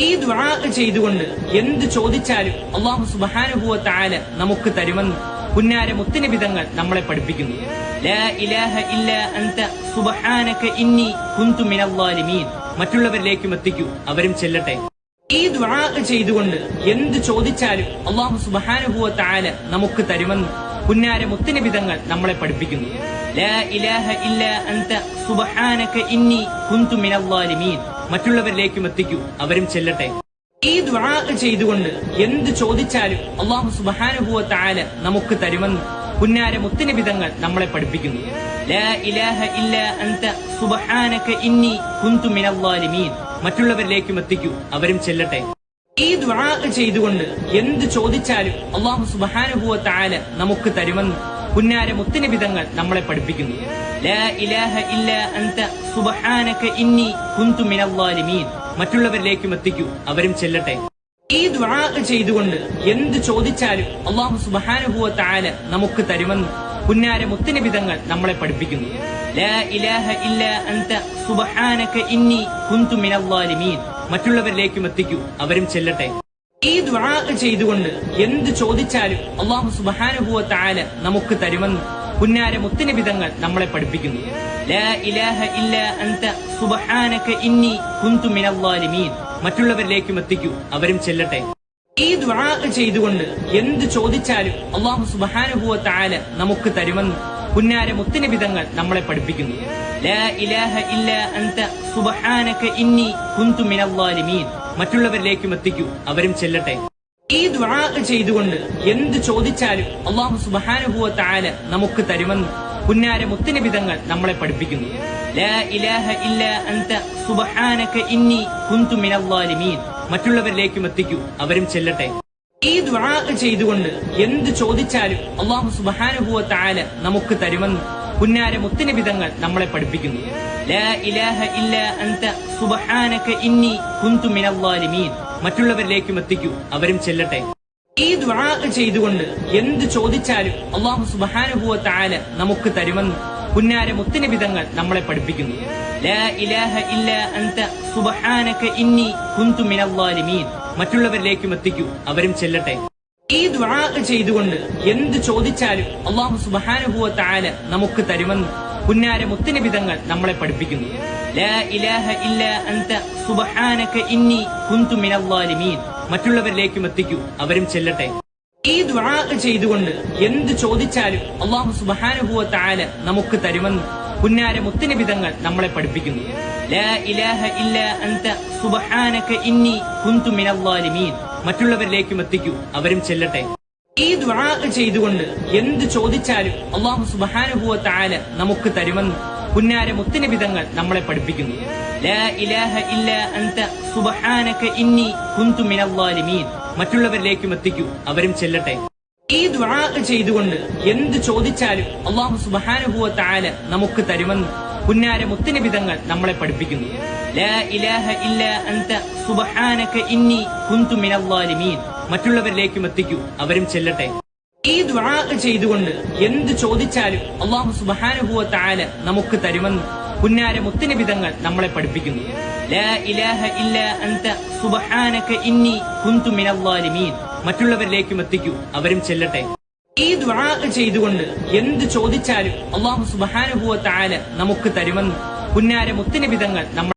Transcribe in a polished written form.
ഈ ദുആ ചെയ്തുകൊണ്ട് എന്ത് ചോദിച്ചാലും അല്ലാഹു സുബ്ഹാനഹു വ തആല നമുക്ക് തരുമെന്ന് പുന്നാര മുത്തുനബി തങ്ങൾ നമ്മളെ പഠിപ്പിക്കുന്നു. ലാ ഇലാഹ ഇല്ലാ അൻത സുബ്ഹാനക ഇന്നി കുന്തു മിനൽ ളാലിമീൻ. മറ്റുള്ളവരിലേക്കും എത്തിക്കൂ, അവരും ചെല്ലട്ടെ. ഈ ദുആ ചെയ്തുകൊണ്ട് എന്ത് ചോദിച്ചാലും അല്ലാഹു സുബ്ഹാനഹു വ തആല നമുക്ക് തരുമെന്ന് പുന്നാര മുത്തുനബി തങ്ങൾ നമ്മളെ പഠിപ്പിക്കുന്നു. ലാ ഇലാഹ ഇല്ലാ അൻത സുബ്ഹാനക ഇന്നി കുന്തു മിനൽ ളാലിമീൻ. മറ്റുള്ളവരിലേക്കും എത്തിക്കൂ, അവരും ചെല്ലട്ടെ. ഈ ദുആ ചെയ്തുകൊണ്ട് എന്ത് ചോദിച്ചാലും അല്ലാഹു സുബ്ഹാനഹു വ തആല നമുക്ക് തരുമെന്ന് പുന്നാര മുത്തുനബി തങ്ങൾ നമ്മളെ പഠിപ്പിക്കുന്നു. ലാ ഇലാഹ ഇല്ലാ അൻത സുബ്ഹാനക ഇന്നി കുന്തു മിനൽ ളാലിമീൻ. മറ്റുള്ളവരിലേക്കും എത്തിക്കൂ, അവരും ചെല്ലട്ടെ. ഈ ദുആ ചെയ്തുകൊണ്ട് എന്ത് ചോദിച്ചാലും അല്ലാഹു സുബ്ഹാനഹു വ തആല നമുക്ക് തരുമെന്ന് പുന്നാര മുത്തുനബി തങ്ങൾ നമ്മളെ പഠിപ്പിക്കുന്നു. ലാ ഇലാഹ ഇല്ലാ അൻത സുബ്ഹാനക ഇന്നി കുന്തു മിനൽ ളാലിമീൻ. മറ്റുള്ളവരിലേക്കും എത്തിക്കൂ, അവരും ചെല്ലട്ടെ. ഈ ദുആ ചെയ്തുകൊണ്ട് എന്ത് ചോദിച്ചാലും അല്ലാഹു സുബ്ഹാനഹു വ തആല നമുക്ക് തരുമെന്ന് പുന്നാര മുത്തുനബി തങ്ങൾ നമ്മളെ പഠിപ്പിക്കുന്നു. ലാ ഇലാഹ ഇല്ലാ അൻത സുബ്ഹാനക ഇന്നി കുന്തു മിനൽ ളാലിമീൻ. മറ്റുള്ളവരിലേക്കും എത്തിക്കൂ, അവരും ചെല്ലട്ടെ. ഈ ദുആ ചെയ്തുകൊണ്ട് എന്ത് ചോദിച്ചാലും അല്ലാഹു സുബ്ഹാനഹു വ തആല നമുക്ക് തരുമെന്ന് പുന്നാര മുത്തുനബി തങ്ങൾ നമ്മളെ പഠിപ്പിക്കുന്നു. ലാ ഇലാഹ ഇല്ലാ അൻത സുബ്ഹാനക ഇന്നി കുന്തു മിനൽ ളാലിമീൻ. മറ്റുള്ളവരിലേക്കും എത്തിക്കൂ, അവരും ചെല്ലട്ടെ. ഈ ദുആ ചെയ്തുകൊണ്ട് എന്ത് ചോദിച്ചാലും അല്ലാഹു സുബ്ഹാനഹു വ തആല നമുക്ക് തരുമെന്ന് പുന്നാര മുത്തുനബി തങ്ങൾ നമ്മളെ പഠിപ്പിക്കുന്നു. ലാ ഇലാഹ ഇല്ലാ അൻത സുബ്ഹാനക ഇന്നി കുന്തു മിനൽ ളാലിമീൻ. മറ്റുള്ളവരിലേക്കും എത്തിക്കൂ, അവരും ചെല്ലട്ടെ. ഈ ദുആ ചെയ്തുകൊണ്ട് എന്ത് ചോദിച്ചാലും അല്ലാഹു സുബ്ഹാനഹു വ തആല നമുക്ക് തരുമെന്ന് പുന്നാര മുത്തുനബി തങ്ങൾ നമ്മളെ പഠിപ്പിക്കുന്നു. ലാ ഇലാഹ ഇല്ലാ അൻത സുബ്ഹാനക ഇന്നി കുന്തു മിനൽ ളാലിമീൻ. മറ്റുള്ളവരിലേക്കും എത്തിക്കൂ, അവരും ചെല്ലട്ടെ. ഈ ദുആ ചെയ്തുകൊണ്ട് എന്ത് ചോദിച്ചാലും അല്ലാഹു സുബ്ഹാനഹു വ തആല നമുക്ക് തരുമെന്ന് പുന്നാര മുത്തുനബി തങ്ങൾ നമ്മളെ പഠിപ്പിക്കുന്നു. ലാ ഇലാഹ ഇല്ലാ അൻത സുബ്ഹാനക ഇന്നി കുന്തു മിനൽ ളാലിമീൻ. മറ്റുള്ളവരിലേക്കും എത്തിക്കൂ, അവരും ചെല്ലട്ടെ. ഈ ദുആ ചെയ്തുകൊണ്ട് എന്ത് ചോദിച്ചാലും അല്ലാഹു സുബ്ഹാനഹു വ തആല നമുക്ക് തരുമെന്ന് പുന്നാര മുത്തുനബി തങ്ങൾ നമ്മളെ പഠിപ്പിക്കുന്നു. ലാ ഇലാഹ ഇല്ലാ അൻത സുബ്ഹാനക ഇന്നി കുന്തു മിനൽ ളാലിമീൻ. മറ്റുള്ളവരിലേക്കും എത്തിക്കൂ, അവരും ചെല്ലട്ടെ. ഈ ദുആ ചെയ്തുകൊണ്ട് എന്ത് ചോദിച്ചാലും അല്ലാഹു സുബ്ഹാനഹു വ തആല നമുക്ക് തരുമെന്ന് പുന്നാര മുത്തുനബി തങ്ങൾ നമ്മളെ പഠിപ്പിക്കുന്നു. ലാ ഇലാഹ ഇല്ലാ അൻത സുബ്ഹാനക ഇന്നി കുന്തു മിനൽ ളാലിമീൻ. മറ്റുള്ളവരിലേക്കും എത്തിക്കൂ, അവരും ചെല്ലട്ടെ. ഈ ദുആ ചെയ്തുകൊണ്ട് എന്ത് ചോദിച്ചാലും അല്ലാഹു സുബ്ഹാനഹു വ തആല നമുക്ക് തരുമെന്ന് പുന്നാര മുത്തുനബി തങ്ങൾ നമ്മളെ പഠിപ്പിക്കുന്നു. ലാ ഇലാഹ ഇല്ലാ അൻത സുബ്ഹാനക ഇന്നി കുന്തു മിനൽ ളാലിമീൻ. മറ്റുള്ളവരിലേക്കും എത്തിക്കൂ, അവരും ചെല്ലട്ടെ. ഈ ദുആ ചെയ്തുകൊണ്ട് എന്ത് ചോദിച്ചാലും അല്ലാഹു സുബ്ഹാനഹു വ തആല നമുക്ക് തരുമെന്ന് പുന്നാര മുത്തുനബി തങ്ങൾ നമ്മളെ പഠിപ്പിക്കുന്നു. ലാ ഇലാഹ ഇല്ലാ അൻത സുബ്ഹാനക ഇന്നി കുന്തു മിനൽ ളാലിമീൻ. മറ്റുള്ളവരിലേക്കും എത്തിക്കൂ, അവരും ചെല്ലട്ടെ. ഈ ദുആ ചെയ്തുകൊണ്ട് എന്ത് ചോദിച്ചാലും അല്ലാഹു സുബ്ഹാനഹു വ തആല നമുക്ക് തരുമെന്ന് പുന്നാര മുത്തുനബി തങ്ങൾ നമ്മളെ പഠിപ്പിക്കുന്നു. ലാ ഇലാഹ ഇല്ലാ അൻത സുബ്ഹാനക ഇന്നി കുന്തു മിനൽ ളാലിമീൻ. മറ്റുള്ളവരിലേക്കും എത്തിക്കൂ, അവരും ചെല്ലട്ടെ. ഈ ദുആ ചെയ്തുകൊണ്ട് എന്ത് ചോദിച്ചാലും അല്ലാഹു സുബ്ഹാനഹു വ തആല നമുക്ക് തരുമെന്ന് പുന്നാര മുത്തുനബി തങ്ങൾ നമ്മളെ പഠിപ്പിക്കുന്നു. ലാ ഇലാഹ ഇല്ലാ അൻത സുബ്ഹാനക ഇന്നി കുന്തു മിനൽ ളാലിമീൻ. മറ്റുള്ളവരിലേക്കും എത്തിക്കൂ, അവരും ചെല്ലട്ടെ. ഈ ദുആ ചെയ്തുകൊണ്ട് എന്ത് ചോദിച്ചാലും അല്ലാഹു സുബ്ഹാനഹു വ തആല നമുക്ക് തരുമെന്ന് പുന്നാര മുത്തുനബി തങ്ങൾ